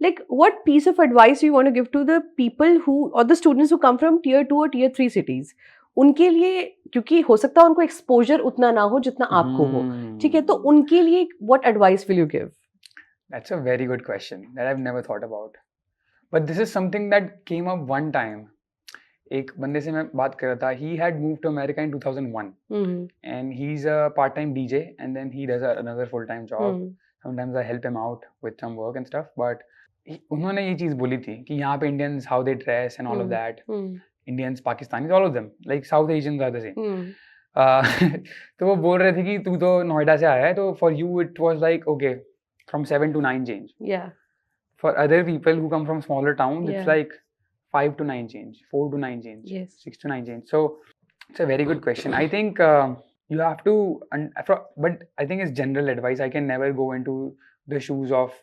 Like, what piece of advice you want to give to the people who or the students who come from tier 2 or tier 3 cities? उनके लिए, क्योंकि हो सकता है उनको exposure उतना ना हो जितना आपको हो, ठीक है, तो उनके लिए what advice will you give? That's a very good question that I've never thought about. But this is something that came up one time. एक बंदे से मैं बात कर रहा था. He had moved to America in 2001, and he's a part-time DJ, and then he does another full-time job. Sometimes I help him out with some work and stuff. But उन्होंने ये चीज़ बोली थी कि यहाँ पे Indians how they dress and all of that. Indians, Pakistanis, all of them, like South Asians are the same. तो वो बोल रहे थे कि तू तो नोएडा से आया है, तो for you it was like okay, from 7 to 9 change. Yeah. For other people who come from smaller towns, Yeah. it's like 5 to 9 change, 4 to 9 change, Yes. 6 to 9 change. So it's a very good question. I think you have to, but I think it's general advice. I can never go into the shoes of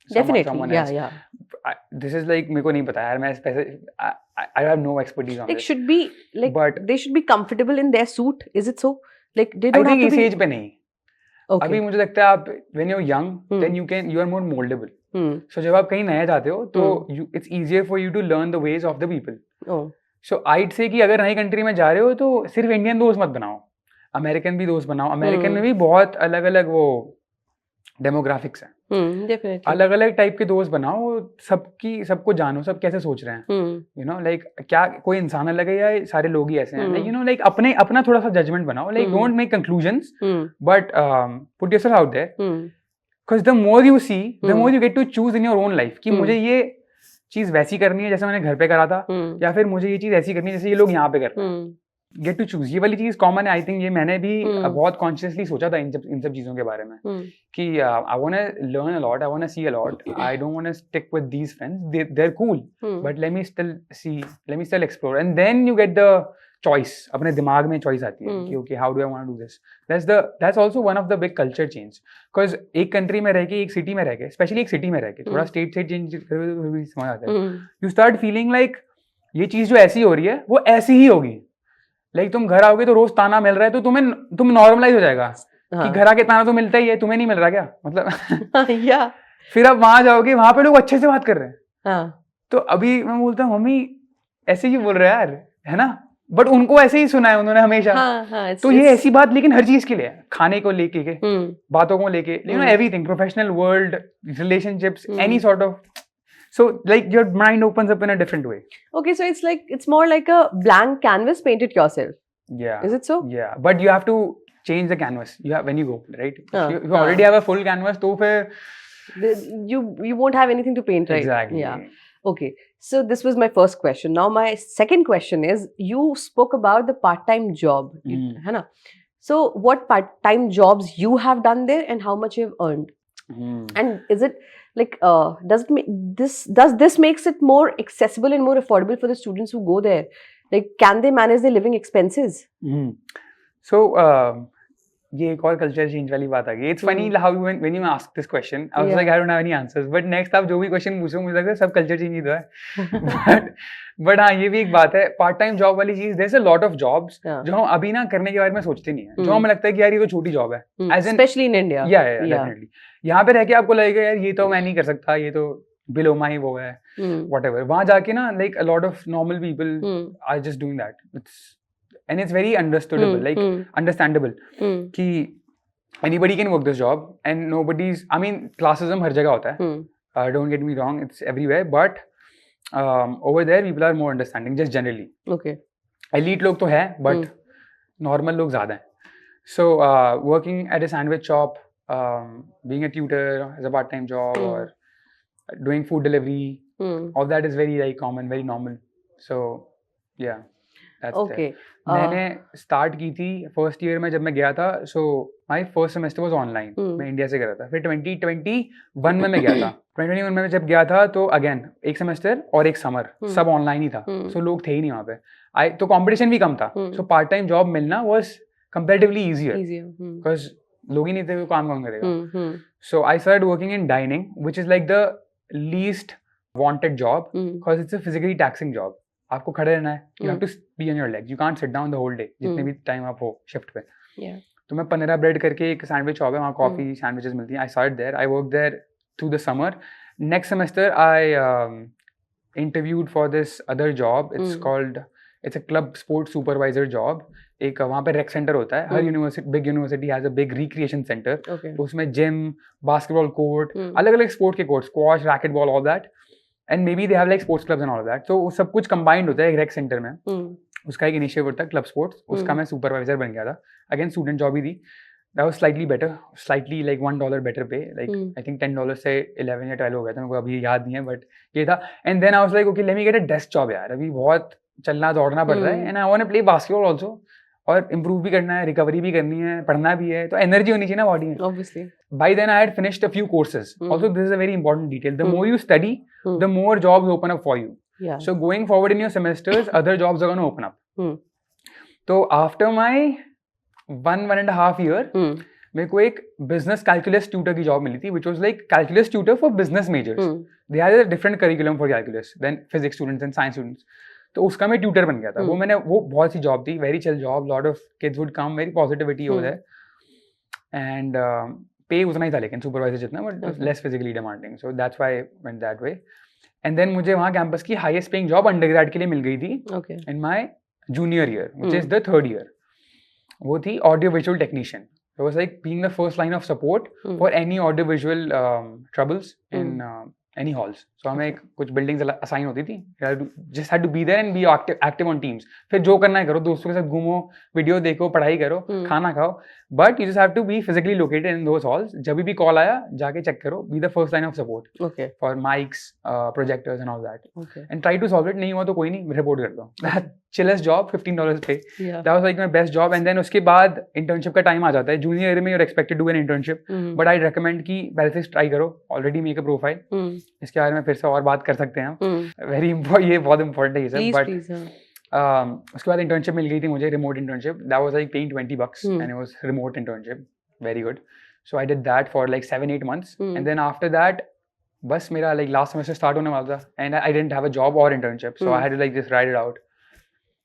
Definitely. someone Yeah, else. yeah. This is like मेरे को नहीं पता यार, मैं I have no expertise on Like this. should be like, But they should be comfortable in their suit. Is it so? Like they I don't have think to इस be. age पे नहीं. Okay. अभी मुझे लगता है आप when you're young, then you are more moldable. So जब आप कहीं नए जाते हो तो it's easier for you to learn the ways of the people. Oh. So I'd say कि अगर नई कंट्री में जा रहे हो तो सिर्फ इंडियन दोस्त मत बनाओ, अमेरिकन भी दोस्त बनाओ. अमेरिकन में भी बहुत अलग अलग वो डेमोग्राफिक्स हैं. Definitely. अलग अलग टाइप के दोस्त बनाओ, सबको जानो, सब कैसे सोच रहे हैं. यू नो लाइक क्या कोई इंसान अलग है या सारे लोग ही ऐसे हैं. लाइक यू नो लाइक अपना थोड़ा सा जजमेंट बनाओ. Like don't make conclusions, but put yourself out there. Because the more you see, the more you get to choose in your own life कि मुझे ये चीज वैसी करनी है जैसे मैंने घर पे करा था, या फिर मुझे ये चीज ऐसी करनी है जैसे ये लोग यहाँ पे कर रहे हैं. गेट टू चूज, ये वाली चीज कॉमन है. आई थिंक ये मैंने भी बहुत कॉन्शियसली सोचा था इन सब चीजों के बारे में कि I want to learn a lot, I want to see a lot. I don't want to stick with these friends, they are cool, but let me still explore. And then you get the choice. अपने दिमाग में choice आती है कि okay how do I want to do this. That's also one of the big culture change. Because एक country में रह के, एक सिटी में रह के, स्पेशली एक सिटी में रह के, थोड़ा स्टेट चेंज करके समझ आता है. यू स्टार्ट फीलिंग लाइक ये चीज जो ऐसी हो रही है वो ऐसी ही होगी. लाइक तुम घर आओगे तो रोज ताना मिल रहा है तो तुम नॉर्मलाइज हो जाएगा कि घर आके ताना तो मिलता ही है, तुम्हें नहीं मिल रहा क्या मतलब. फिर अब वहां जाओगे, वहां पे लोग अच्छे से बात कर रहे हैं. तो अभी मैं बोलता हूँ मम्मी ऐसे ही बोल रहे हैं यार, है ना, बट उनको ऐसे ही सुना है उन्होंने हमेशा. तो ये ऐसी बात लेकिन हर चीज के लिए, खाने को लेके के, बातों को लेके, you know everything, professional world, relationships, any sort of. So like your mind opens up in a different way. Okay, so it's more like a blank canvas, paint it yourself. Yeah. Is it so? Yeah, but you have to change the canvas. You have when you go, right? If you already have a full canvas, तो फिर you won't have anything to paint, right? Exactly. Yeah. Okay. So this was my first question. Now my second question is, you spoke about the part-time job, है ना? So what part-time jobs you have done there and how much you have earned? And is it like does this makes it more accessible and more affordable for the students who go there? Like can they manage their living expenses? So ये एक और culture change वाली बात आ गई. It's funny how when you ask this question I was like I don't have any answers, but next आप जो भी question पूछो मुझे लगता है सब कल्चर चेंज ही तो है. बट हाँ ये भी एक बात है, पार्ट टाइम जॉब वाली चीज. There is a lot of jobs जो हम अभी ना करने के बारे में सोचते नहीं है, जो हमें लगता है कि यार ये तो छोटी जॉब है, स्पेशली इन इंडिया. या डेफिनेटली यहाँ पे रह के आपको लगेगा यार ये तो मैं नहीं कर सकता, ये तो बिलो माई वो है, व्हाटएवर. वहां जाके ना like a lot of normal people are just doing that. And it's very understandable कि anybody can work this job and nobody's, I mean classism हर जगह होता है, don't get me wrong, it's everywhere, but over there people are more understanding just generally. Okay. Elite लोग तो है but normal लोग ज़्यादा हैं. So working at a sandwich shop, being a tutor as a part-time job, or doing food delivery, all that is very common, very normal. So yeah. Okay. मैंने start की थी first year में जब मैं गया था. So my first semester was online. मैं India से कर रहा था. फिर 2021 में मैं गया था. 2021 में जब गया था तो अगेन एक सेमेस्टर और एक समर सब ऑनलाइन ही था. सो लोग थे ही नहीं वहाँ पे. तो कंपटीशन भी कम था. सो पार्ट टाइम जॉब मिलना वाज कंपैरेटिवली इजियर बिकॉज लोग ही नहीं थे, वो काम कौन करेगा. So I started working in dining which is like the least wanted job because it's a physically taxing job. आपको खड़े रहना है, you have to be on your legs, you can't sit down the whole day जितने भी time आप हो shift पे. तो मैं पनेरा ब्रेड करके एक सैंडविच शॉप है, वहाँ कॉफी सैंडविचेस मिलती हैं. I started there, I work there through the summer next semester I interviewed for this other job. It's called, it's a club sports supervisor job. एक वहाँ पे rec center होता है. हर university, big university has a big recreation center. Okay. तो उसमें gym, basketball court, अलग-अलग sport के court, squash, racquetball, all that. And maybe they have like sports clubs and all of that. So वो सब कुछ combined होता है एक rec center में. उसका एक initiative होता है club sports. उसका मैं supervisor बन गया था. Again student job ही थी. That was slightly better, slightly like $1 better pay. Like I think $10 से 11 या 12 हो गया था. मेरे को अभी याद नहीं है, but ये था. And then I was like, okay, let me get a desk job यार. अभी बहुत चलना दौड़ना पड़ रहा है. And I want to play basketball also. और improve भी करना है, recovery भी करनी है, पढ़ना भी है. तो energy होनी चाहिए ना body में. Obviously. By then I had finished a few courses. Also, this is a very important detail. The more you study, the more jobs open up for you. Yeah. So going forward in your semesters, other jobs are going to open up. So after my 1.5 year, मेरे को एक business calculus tutor की job मिली थी, which was like calculus tutor for business majors. They had a different curriculum for calculus than physics students and science students. तो उसका मैं tutor बन गया था. वो बहुत सी job थी, very chill job. Lot of kids would come, very positivity over there. And pay उतना ही था लेकिन supervisor जितना, but less physically demanding. So that's why I went that way. And then मुझे वहाँ campus की highest paying job undergrad के लिए मिल गई थी. Okay. In my junior year, which is the 3rd year. वो थी audio visual technician. It was like being the first line of support for any audio visual troubles in any halls. So हमें कुछ buildings assign होती थी. Just had to be there and be active on teams. फिर जो करना है करो, दोस्तों के साथ घूमो, वीडियो देखो, पढ़ाई करो, खाना खाओ. But you just have to be physically located in those halls. जब भी call आया, जाके check करो. Be the first line of support. Okay. For mics, projectors and all that. Okay. And try to solve it. नहीं हुआ तो कोई नहीं, report कर दो. That chillest job, $15 pay. Yeah. That was like my best job. And then उसके बाद internship का time आ जाता है. Junior year में you're expected to do an internship. But I'd recommend कि पहले से try करो. Already make a profile. इसके बारे में फिर से और बात कर सकते हैं हम. Very important, ये बहुत important है ये सब. Please. उसके बाद internship मिल गई थी मुझे, remote internship. That was like paying $20 and it was remote internship. Very good. So I did that for like 7-8 months. And then after that, बस मेरा like last semester start होने वाला था. And I didn't have a job or internship. So I had to like just ride it out.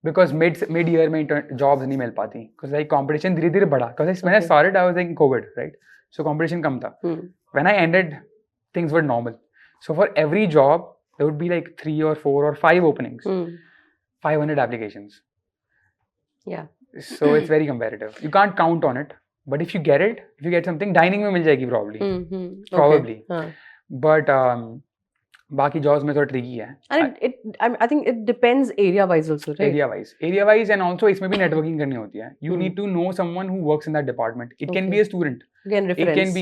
Because mid year में jobs नहीं मिल पाती. Because like competition धीरे धीरे बढ़ा. Because when I started, I was like in COVID, right? So competition कम था. When I ended, things were normal. So for every job, there would be like 3 or 4 or 5 openings. 500 applications. Yeah. So it's very competitive. You can't count on it. But if you get it, if you get something, dining में मिल जाएगी probably. Probably. Okay. But बाकी jobs में थोड़ा tricky है. And I think it depends area wise also, right? Area wise and also इसमें भी networking करनी होती है. You need to know someone who works in that department. It can be a student. Again, reference.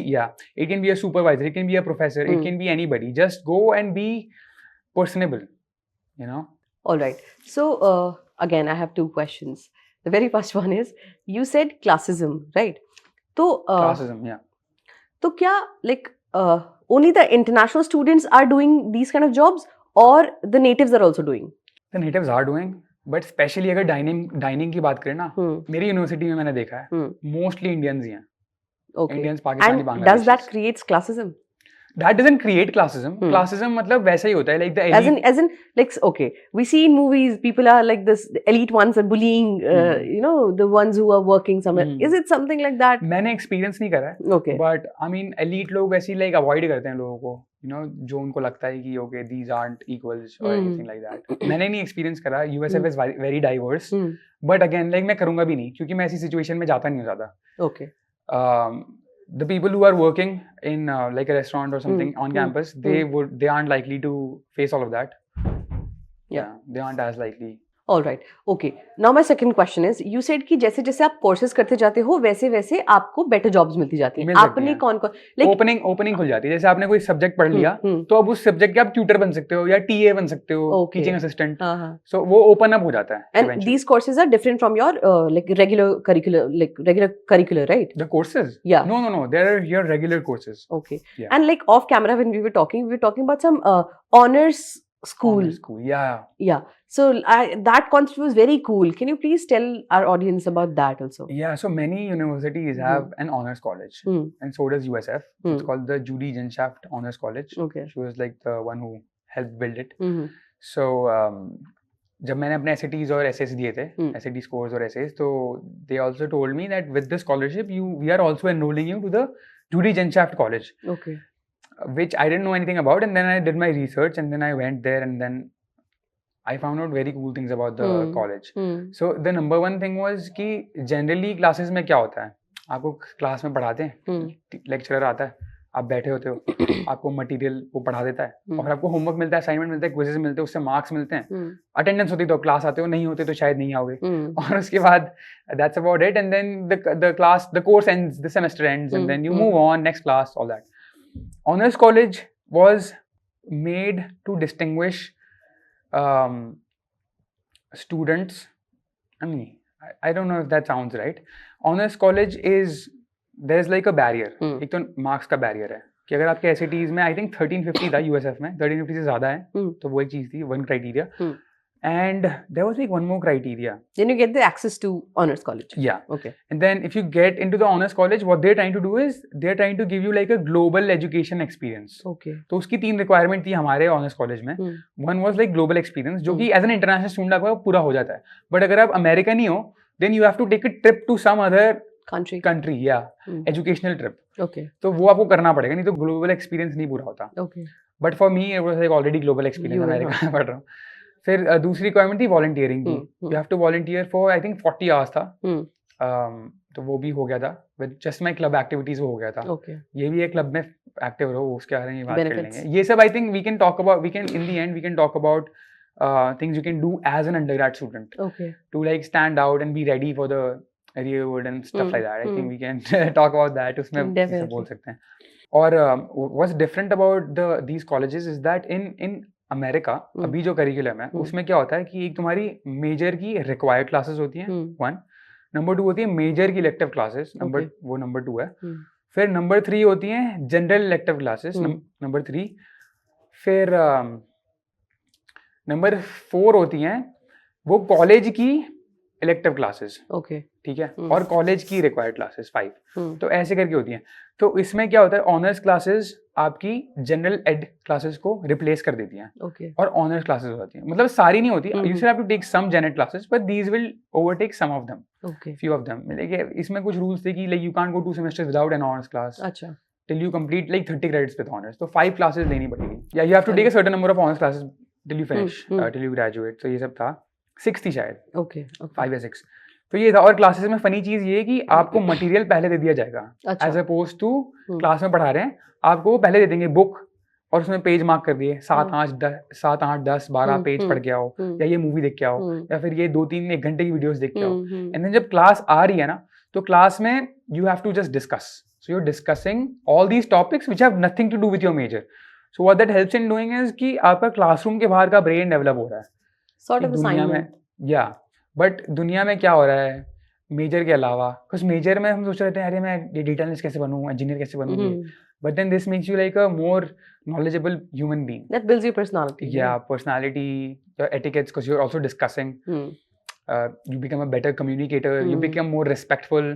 It can be a supervisor. It can be a professor. It can be anybody. Just go and be personable. You know. All right. So again, I have 2 questions. The very first one is, you said classism, right? So classism, yeah. So क्या like only the international students are doing these kind of jobs, or the natives are also doing? The natives are doing, but especially अगर dining की बात करें ना, मेरी university में मैंने देखा है, mostly Indians ही हैं. Okay. Indians, Pakistani, and Bangladeshi. does that create classism? That doesn't create classism. Classism मतलब वैसा ही होता है, like the elite. As in like, okay, we see in movies people are like this, the elite ones are bullying, you know, the ones who are working somewhere. Is it something like that? मैंने experience नहीं करा है. Okay. But I mean, elite लोग ऐसी like avoid करते हैं लोगों को, you know, जो उनको लगता है कि okay, these aren't equals or anything like that. मैंने नहीं experience करा. USF is very diverse. But again, like मैं करूँगा भी नहीं, क्योंकि मैं ऐसी situation में जाता नहीं हूँ ज़्यादा. Okay. The people who are working in like a restaurant or something on campus, they aren't likely to face all of that. Yeah, they aren't as likely. All right. Okay. Now my second question is, you said कि जैसे जैसे आप courses करते जाते हो, वैसे वैसे आपको better jobs मिलती जाती हैं. आपने कौन like opening खुल जाती है. जैसे आपने कोई subject पढ़ लिया, तो अब उस subject के आप tutor बन सकते हो या TA बन सकते हो, teaching assistant. So वो open up हो जाता है. And these courses are different from your like regular curricular, right? The courses? Yeah. No. There are your regular courses. Okay. Yeah. And like off camera when we were talking about some honors school. Yeah. So that concept was very cool. Can you please tell our audience about that also? Yeah. So many universities have an honors college, and so does USF. It's called the Judy Genshaft Honors College. Okay. She was like the one who helped build it. So जब मैंने अपने SATs और essays दिए थे, SAT scores और essays, तो they also told me that with this scholarship, we are also enrolling you to the Judy Genshaft College. Okay. which I didn't know anything about, and then I did my research, and then I went there, and then I found out very cool things about the college. So the number one thing was कि generally classes में क्या होता है, आपको class में पढ़ाते हैं, lecturer आता है, आप बैठे होते हो, आपको मटेरियल वो पढ़ा देता है, और आपको होमवर्क मिलता है, असाइनमेंट मिलता है, क्विजेस मिलते हैं, उससे मार्क्स मिलते हैं, अटेंडेंस होती तो क्लास आते हो, नहीं होते तो शायद नहीं आओगे, और उसके बाद that's about it, and then the course ends, the semester ends, and then you move on, next class, all that. Honors college was made to distinguish students. I don't know if that sounds right. Honors college is, there's like a barrier. एक तो marks का barrier है कि अगर आपके SATs में I think 1350 था USF में, 1350 से ज्यादा है, तो वो एक चीज थी, one criteria. And there was like one more criteria. Then you get the access to honors college. Yeah. Okay. And then if you get into the honors college, what they're trying to do is they're trying to give you like a global education experience. Okay. तो उसकी 3 requirement थी हमारे honors college में. One was like global experience, जो कि as an international student आपका पूरा हो जाता है. But अगर आप American ही हो, then you have to take a trip to some other country, yeah, educational trip. Okay. तो वो आपको करना पड़ेगा, नहीं तो global experience नहीं पूरा होता. Okay. But for me it was like already global experience, America में पढ़ रहा हूँ. फिर दूसरी रिक्वायरमेंट थी वॉलंटियरिंग की. You have to volunteer for I think 40 hours था. तो वो भी हो गया था with just my club activities, वो हो गया था. ये भी एक क्लब में एक्टिव रहो, उसके बारे में बात कर लेंगे. ये सब I think we can talk about, we can in the end we can talk about things you can do as an undergrad student to like stand out and be ready for the real world and stuff like that. I think we can talk about that. उसमें इसे बोल सकते हैं. और what's different about these colleges is that in America अभी जो curriculum है उसमें क्या होता है कि एक तुम्हारी मेजर की रिक्वायर्ड क्लासेस होती हैं, 1. नंबर 2 होती है मेजर की इलेक्टिव क्लासेस, नंबर 2 है. फिर नंबर 3 होती हैं जनरल इलेक्टिव क्लासेस, नंबर 3. फिर नंबर 4 होती हैं वो कॉलेज की इलेक्टिव क्लासेस. ओके, ठीक है. और कॉलेज की रिक्वायर्ड क्लासेस 5. तो ऐसे करके होती हैं. तो इसमें क्या होता है, ऑनर्स क्लासेस आपकी जनरल एड क्लासेस को रिप्लेस कर देती हैं. ओके. और ऑनर्स क्लासेस होती हैं, मतलब सारी नहीं होती. You should have to take some general classes but these will overtake some of them. Okay, few of them. मतलब इसमें कुछ रूल्स थे कि like you can't go 2 semesters without an honours class. अच्छा. Till you complete like 30 credits with honours. तो 5 classes लेनी पड़ेगी. या you have to take a certain number of honours classes till you finish, till you graduate. तो ये सब था. 6 थी शायद. ओके. 5 या 6. तो ये था. और क्लासेस में फनी चीज ये है कि आपको मटेरियल पहले दे दिया जाएगा, एज अपोज टू क्लास में पढ़ा रहे हैं आपको वो पहले दे देंगे बुक, और उसमें पेज मार्क कर दिए 7, 8, 10, 12 पेज पढ़ के आओ, या ये मूवी देख के आओ, या फिर ये 2-3 1 घंटे की वीडियोस देख के आओ. एंड देन जब क्लास आ रही है ना, तो क्लास में you have to just discuss. So you are discussing all these topics which have nothing to do with your major. So what that helps in doing is कि आपका classroom के बाहर का ब्रेन डेवलप हो रहा है. Sort of दुनिया में, या बट दुनिया में क्या हो रहा है मेजर के अलावा. बिकॉज मेजर में हम सोच रहे थे अरे मैं डेटा एनालिस्ट कैसे बनूं, इंजीनियर कैसे बनूं. But then this makes you like a more knowledgeable human being. That builds your personality. Yeah, personality, your etiquettes, because you're also discussing. You become a better communicator. You become more respectful.